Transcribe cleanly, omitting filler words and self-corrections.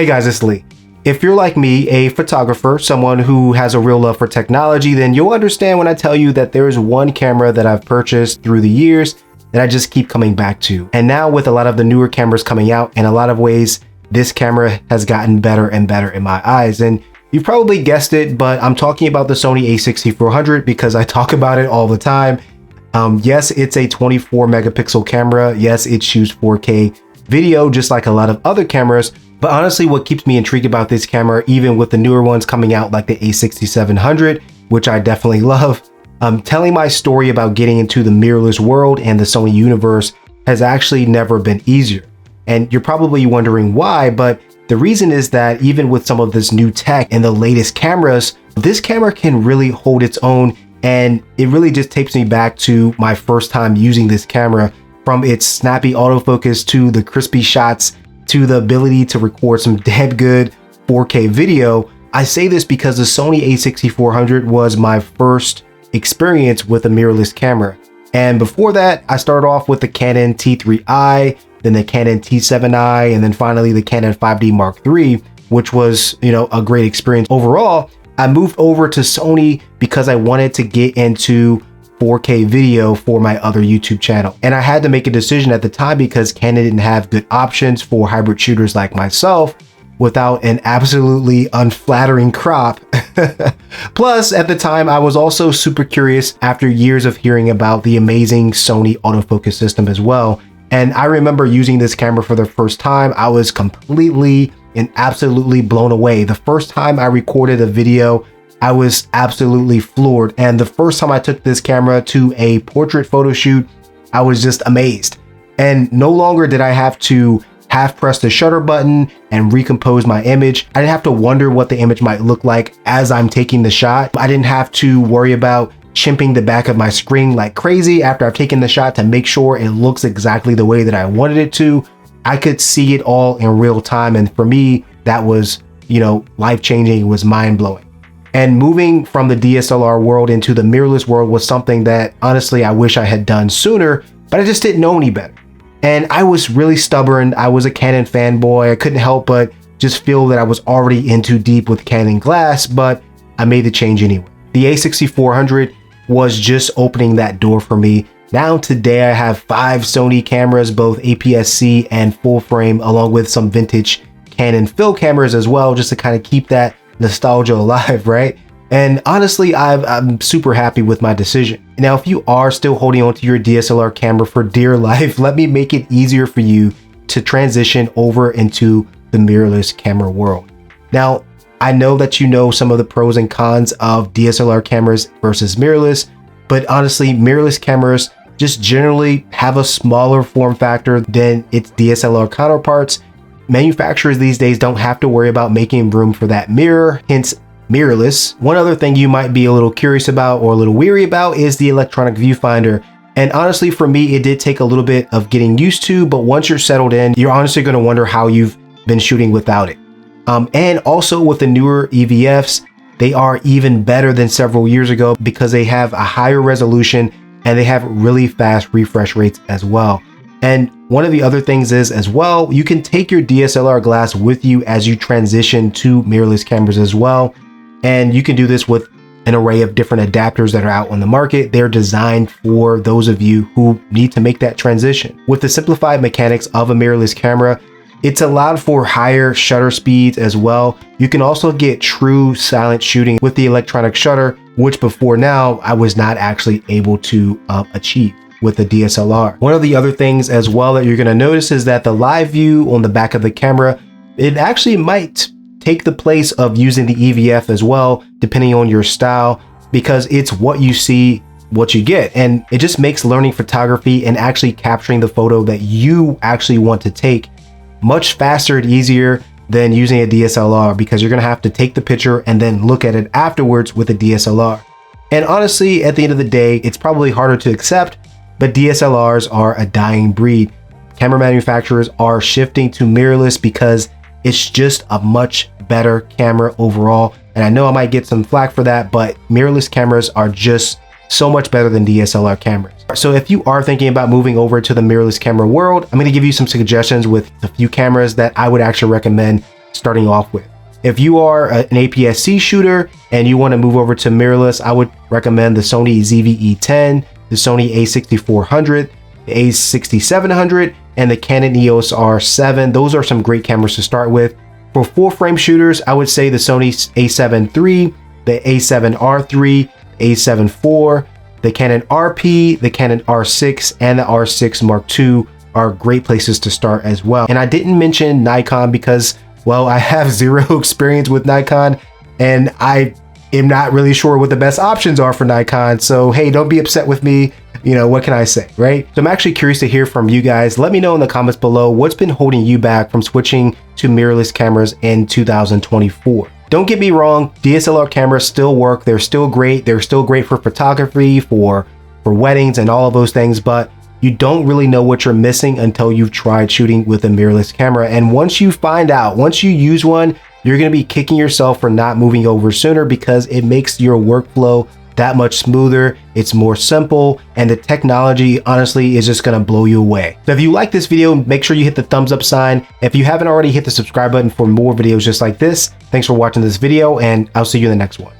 Hey guys, it's Lee. If you're like me, a photographer, someone who has a real love for technology, then you'll understand when I tell you that there is one camera that I've purchased through the years that I just keep coming back to. And now with a lot of the newer cameras coming out, in a lot of ways, this camera has gotten better and better in my eyes. And you've probably guessed it, but I'm talking about the Sony a6400 because I talk about it all the time. Yes, it's a 24 megapixel camera. Yes, it shoots 4K video just like a lot of other cameras. But honestly, what keeps me intrigued about this camera, even with the newer ones coming out like the a6700, which I definitely love, telling my story about getting into the mirrorless world and the Sony universe has actually never been easier. And you're probably wondering why, but the reason is that even with some of this new tech and the latest cameras, this camera can really hold its own. And it really just takes me back to my first time using this camera, from its snappy autofocus to the crispy shots to the ability to record some damn good 4K video. I say this because the Sony a6400 was my first experience with a mirrorless camera. And before that, I started off with the Canon T3i, then the Canon T7i, and then finally the Canon 5D Mark III, which was, a great experience overall. I moved over to Sony because I wanted to get into 4K video for my other YouTube channel. And I had to make a decision at the time because Canon didn't have good options for hybrid shooters like myself without an absolutely unflattering crop. Plus, at the time, I was also super curious after years of hearing about the amazing Sony autofocus system as well. And I remember using this camera for the first time, I was completely and absolutely blown away. The first time I recorded a video, I was absolutely floored. And the first time I took this camera to a portrait photo shoot, I was just amazed. And no longer did I have to half press the shutter button and recompose my image. I didn't have to wonder what the image might look like as I'm taking the shot. I didn't have to worry about chimping the back of my screen like crazy after I've taken the shot to make sure it looks exactly the way that I wanted it to. I could see it all in real time. And for me, that was, life-changing. It was mind-blowing. And moving from the DSLR world into the mirrorless world was something that honestly I wish I had done sooner, but I just didn't know any better. And I was really stubborn. I was a Canon fanboy. I couldn't help but just feel that I was already in too deep with Canon glass, but I made the change anyway. The a6400 was just opening that door for me. Now today I have 5 Sony cameras, both APS-C and full frame, along with some vintage Canon fill cameras as well, just to kind of keep that nostalgia alive, right? And honestly, I'm super happy with my decision. Now, if you are still holding on to your DSLR camera for dear life, let me make it easier for you to transition over into the mirrorless camera world. Now, I know that you know some of the pros and cons of DSLR cameras versus mirrorless, but honestly, mirrorless cameras just generally have a smaller form factor than its DSLR counterparts. Manufacturers these days don't have to worry about making room for that mirror, hence mirrorless. One other thing you might be a little curious about or a little weary about is the electronic viewfinder. And honestly, for me, it did take a little bit of getting used to, but once you're settled in, you're honestly going to wonder how you've been shooting without it. And also with the newer EVFs, they are even better than several years ago because they have a higher resolution and they have really fast refresh rates as well. And one of the other things is as well, you can take your DSLR glass with you as you transition to mirrorless cameras as well. And you can do this with an array of different adapters that are out on the market. They're designed for those of you who need to make that transition. With the simplified mechanics of a mirrorless camera, it's allowed for higher shutter speeds as well. You can also get true silent shooting with the electronic shutter, which before now I was not actually able to achieve with the DSLR. One of the other things as well that you're going to notice is that the live view on the back of the camera, it actually might take the place of using the EVF as well, depending on your style, because it's what you see, what you get. And it just makes learning photography and actually capturing the photo that you actually want to take much faster and easier than using a DSLR, because you're going to have to take the picture and then look at it afterwards with a DSLR. And honestly, at the end of the day, it's probably harder to accept, but DSLRs are a dying breed. Camera manufacturers are shifting to mirrorless because it's just a much better camera overall. And I know I might get some flack for that, but mirrorless cameras are just so much better than DSLR cameras. So if you are thinking about moving over to the mirrorless camera world, I'm going to give you some suggestions with a few cameras that I would actually recommend starting off with. If you are an APS-C shooter and you want to move over to mirrorless, I would recommend the Sony ZV-E10, the Sony a6400, the a6700, and the Canon EOS R7. Those are some great cameras to start with. For full frame shooters, I would say the Sony a7 III, the a7R III, a7 IV, the Canon RP, the Canon R6, and the R6 Mark II are great places to start as well. And I didn't mention Nikon because, well, I have zero experience with Nikon and I am not really sure what the best options are for Nikon. So hey, don't be upset with me. You know, what can I say, right? So I'm actually curious to hear from you guys. Let me know in the comments below what's been holding you back from switching to mirrorless cameras in 2024. Don't get me wrong, DSLR cameras still work. They're still great. They're still great for photography, for weddings and all of those things, but you don't really know what you're missing until you've tried shooting with a mirrorless camera. And once you find out, once you use one, you're going to be kicking yourself for not moving over sooner because it makes your workflow that much smoother. It's more simple, and the technology honestly is just going to blow you away. So if you like this video, make sure you hit the thumbs up sign. If you haven't already, hit the subscribe button for more videos just like this. Thanks for watching this video, and I'll see you in the next one.